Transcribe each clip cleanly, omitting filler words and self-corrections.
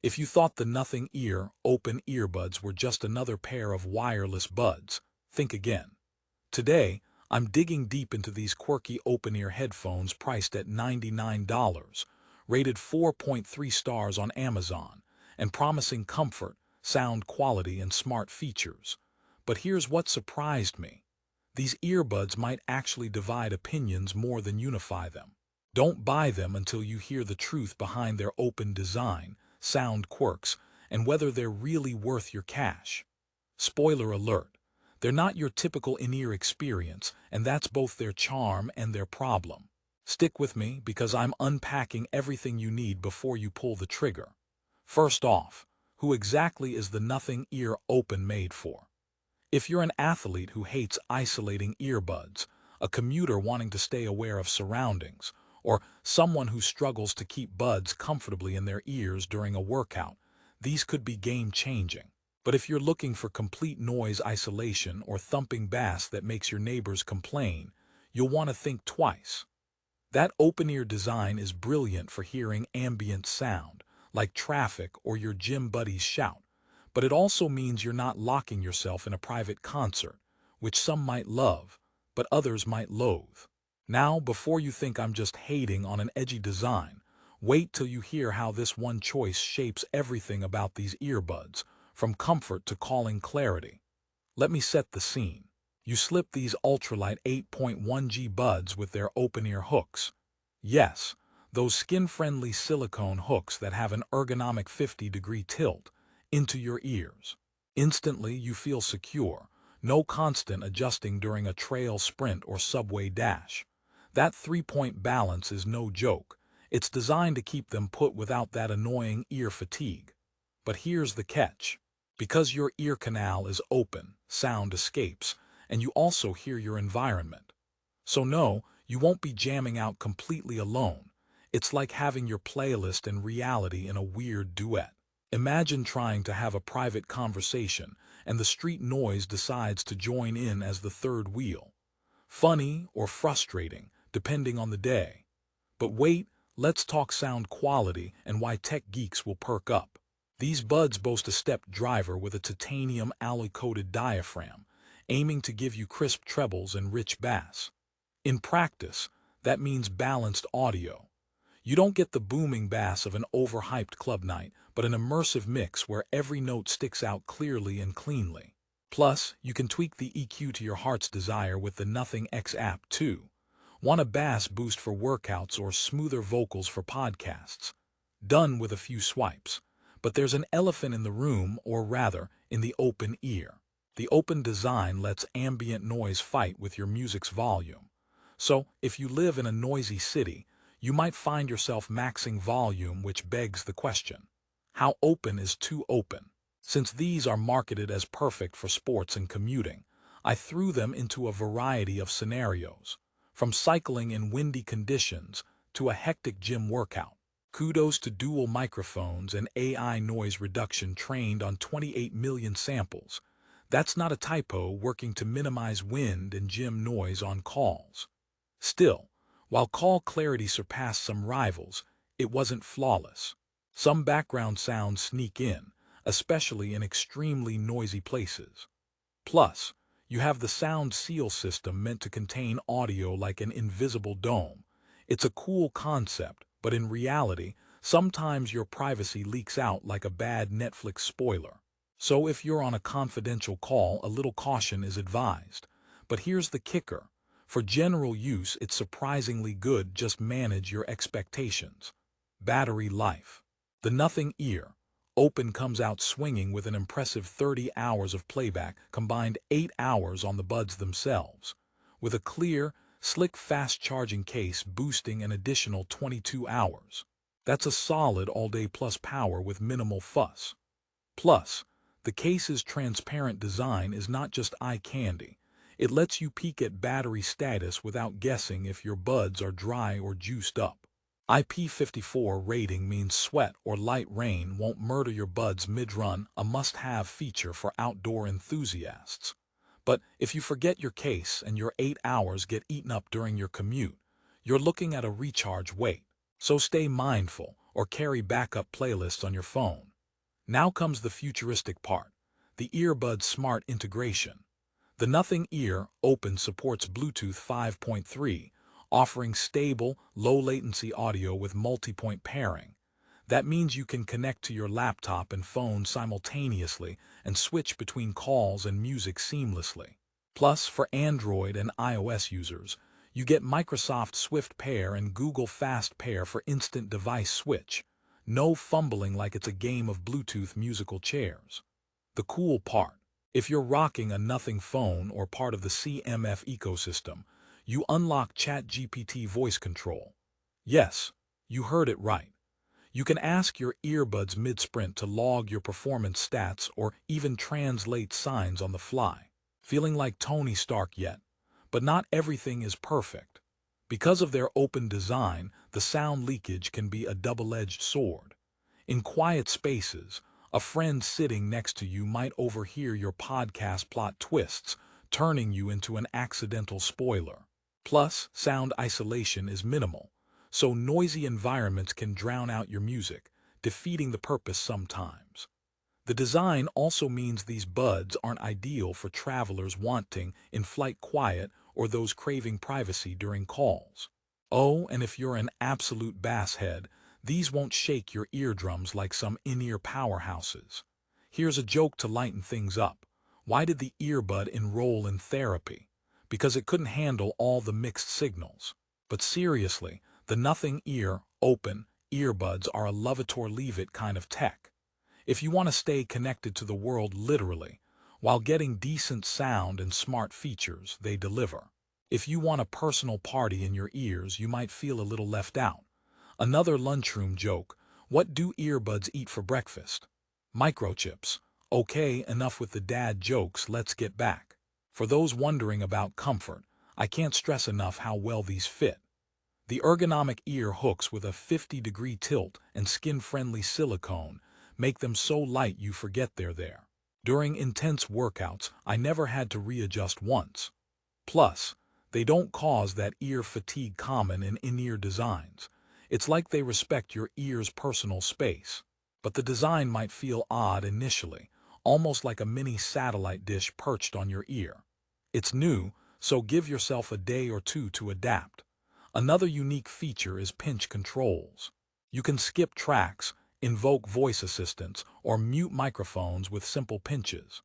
If you thought the nothing ear, open earbuds were just another pair of wireless buds, think again. Today, I'm digging deep into these quirky open-ear headphones priced at $99, rated 4.3 stars on Amazon, and promising comfort, sound quality, and smart features. But here's what surprised me. These earbuds might actually divide opinions more than unify them. Don't buy them until you hear the truth behind their open design, sound quirks, and whether they're really worth your cash. Spoiler alert. They're not your typical in-ear experience, and that's both their charm and their problem. Stick with me because I'm unpacking everything you need before you pull the trigger. First off, who exactly is the nothing ear open made for? If you're an athlete who hates isolating earbuds, a commuter wanting to stay aware of surroundings, or someone who struggles to keep buds comfortably in their ears during a workout, these could be game-changing. But if you're looking for complete noise isolation or thumping bass that makes your neighbors complain, you'll want to think twice. That open-ear design is brilliant for hearing ambient sound, like traffic or your gym buddies shout, but it also means you're not locking yourself in a private concert, which some might love, but others might loathe. Now, before you think I'm just hating on an edgy design, wait till you hear how this one choice shapes everything about these earbuds, from comfort to calling clarity. Let me set the scene. You slip these ultralight 8.1G buds with their open-ear hooks. Yes, those skin-friendly silicone hooks that have an ergonomic 50-degree tilt into your ears. Instantly, you feel secure, no constant adjusting during a trail sprint or subway dash. That three-point balance is no joke. It's designed to keep them put without that annoying ear fatigue. But here's the catch. Because your ear canal is open, sound escapes, and you also hear your environment. So no, you won't be jamming out completely alone. It's like having your playlist and reality in a weird duet. Imagine trying to have a private conversation, and the street noise decides to join in as the third wheel. Funny or frustrating, depending on the day. But wait, let's talk sound quality and why tech geeks will perk up. These buds boast a stepped driver with a titanium alloy-coated diaphragm, aiming to give you crisp trebles and rich bass. In practice, that means balanced audio. You don't get the booming bass of an overhyped club night, but an immersive mix where every note sticks out clearly and cleanly. Plus, you can tweak the EQ to your heart's desire with the Nothing X app too. Want a bass boost for workouts or smoother vocals for podcasts? Done with a few swipes. But there's an elephant in the room, or rather, in the open ear. The open design lets ambient noise fight with your music's volume. So, if you live in a noisy city, you might find yourself maxing volume, which begs the question: how open is too open? Since these are marketed as perfect for sports and commuting, I threw them into a variety of scenarios, from cycling in windy conditions to a hectic gym workout. Kudos to dual microphones and AI noise reduction trained on 28 million samples. That's not a typo, working to minimize wind and gym noise on calls. Still, while call clarity surpassed some rivals, it wasn't flawless. Some background sounds sneak in, especially in extremely noisy places. Plus, you have the sound seal system meant to contain audio like an invisible dome. It's a cool concept, but in reality, sometimes your privacy leaks out like a bad Netflix spoiler. So if you're on a confidential call, a little caution is advised. But here's the kicker. For general use, it's surprisingly good. Just manage your expectations. Battery life. The Nothing Ear Open comes out swinging with an impressive 30 hours of playback, combined 8 hours on the buds themselves, with a clear, slick fast-charging case boosting an additional 22 hours. That's a solid all-day plus power with minimal fuss. Plus, the case's transparent design is not just eye candy. It lets you peek at battery status without guessing if your buds are dry or juiced up. IP54 rating means sweat or light rain won't murder your buds mid-run, a must-have feature for outdoor enthusiasts. But if you forget your case and your 8 hours get eaten up during your commute, you're looking at a recharge wait. So stay mindful or carry backup playlists on your phone. Now comes the futuristic part, the earbud smart integration. The Nothing Ear Open supports Bluetooth 5.3, offering stable, low-latency audio with multi-point pairing. That means you can connect to your laptop and phone simultaneously and switch between calls and music seamlessly. Plus, for Android and iOS users, you get Microsoft Swift Pair and Google Fast Pair for instant device switch. No fumbling like it's a game of Bluetooth musical chairs. The cool part, if you're rocking a Nothing phone or part of the CMF ecosystem, you unlock ChatGPT voice control. Yes, you heard it right. You can ask your earbuds mid-sprint to log your performance stats or even translate signs on the fly. Feeling like Tony Stark yet? But not everything is perfect. Because of their open design, the sound leakage can be a double-edged sword. In quiet spaces, a friend sitting next to you might overhear your podcast plot twists, turning you into an accidental spoiler. Plus, sound isolation is minimal, so noisy environments can drown out your music, defeating the purpose sometimes. The design also means these buds aren't ideal for travelers wanting in-flight quiet or those craving privacy during calls. Oh, and if you're an absolute bass head, these won't shake your eardrums like some in-ear powerhouses. Here's a joke to lighten things up. Why did the earbud enroll in therapy? Because it couldn't handle all the mixed signals. But seriously, the Nothing Ear Open earbuds are a love it or leave it kind of tech. If you want to stay connected to the world literally, while getting decent sound and smart features, they deliver. If you want a personal party in your ears, you might feel a little left out. Another lunchroom joke, what do earbuds eat for breakfast? Microchips. Okay, enough with the dad jokes, let's get back. For those wondering about comfort, I can't stress enough how well these fit. The ergonomic ear hooks with a 50-degree tilt and skin-friendly silicone make them so light you forget they're there. During intense workouts, I never had to readjust once. Plus, they don't cause that ear fatigue common in in-ear designs. It's like they respect your ear's personal space. But the design might feel odd initially, almost like a mini satellite dish perched on your ear. It's new, so give yourself a day or two to adapt. Another unique feature is pinch controls. You can skip tracks, invoke voice assistants, or mute microphones with simple pinches.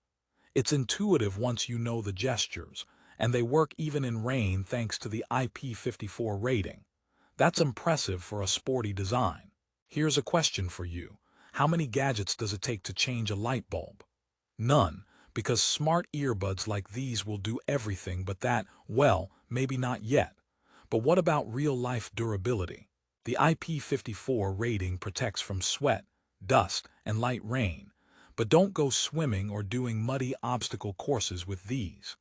It's intuitive once you know the gestures, and they work even in rain thanks to the IP54 rating. That's impressive for a sporty design. Here's a question for you. How many gadgets does it take to change a light bulb? None, because smart earbuds like these will do everything but that, well, maybe not yet. But what about real-life durability? The IP54 rating protects from sweat, dust, and light rain, but don't go swimming or doing muddy obstacle courses with these.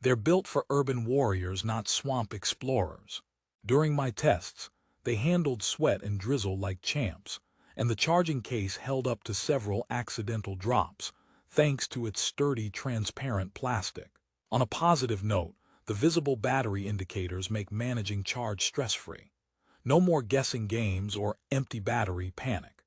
They're built for urban warriors, not swamp explorers. During my tests, they handled sweat and drizzle like champs, and the charging case held up to several accidental drops, thanks to its sturdy, transparent plastic. On a positive note, the visible battery indicators make managing charge stress-free. No more guessing games or empty battery panic.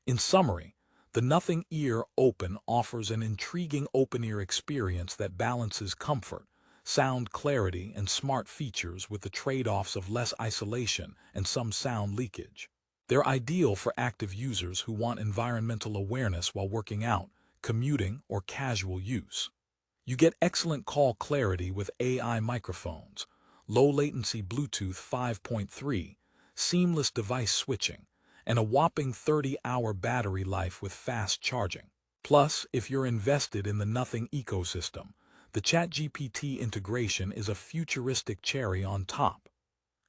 In summary, the Nothing Ear Open offers an intriguing open-ear experience that balances comfort, sound clarity, and smart features with the trade-offs of less isolation and some sound leakage. They're ideal for active users who want environmental awareness while working out, commuting, or casual use. You get excellent call clarity with AI microphones, low-latency Bluetooth 5.3, seamless device switching, and a whopping 30-hour battery life with fast charging. Plus, if you're invested in the Nothing ecosystem, the ChatGPT integration is a futuristic cherry on top.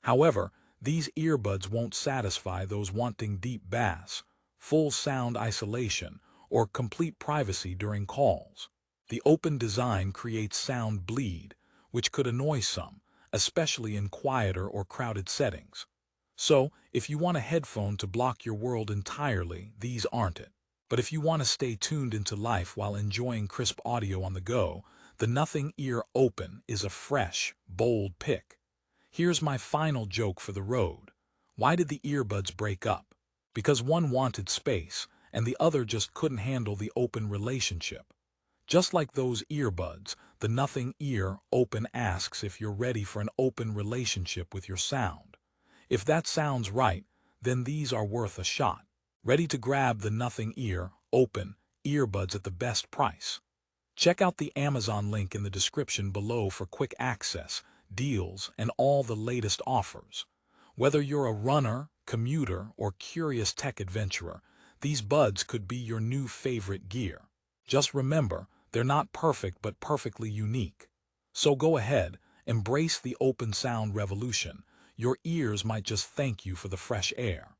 However, these earbuds won't satisfy those wanting deep bass, full sound isolation, or complete privacy during calls. The open design creates sound bleed, which could annoy some, especially in quieter or crowded settings. So, if you want a headphone to block your world entirely, these aren't it. But if you want to stay tuned into life while enjoying crisp audio on the go, the Nothing Ear Open is a fresh, bold pick. Here's my final joke for the road. Why did the earbuds break up? Because one wanted space, and the other just couldn't handle the open relationship. Just like those earbuds, the Nothing Ear Open asks if you're ready for an open relationship with your sound. If that sounds right, then these are worth a shot. Ready to grab the Nothing Ear Open earbuds at the best price? Check out the Amazon link in the description below for quick access, deals, and all the latest offers. Whether you're a runner, commuter, or curious tech adventurer, these buds could be your new favorite gear. Just remember, they're not perfect but perfectly unique. So go ahead, embrace the open sound revolution. Your ears might just thank you for the fresh air.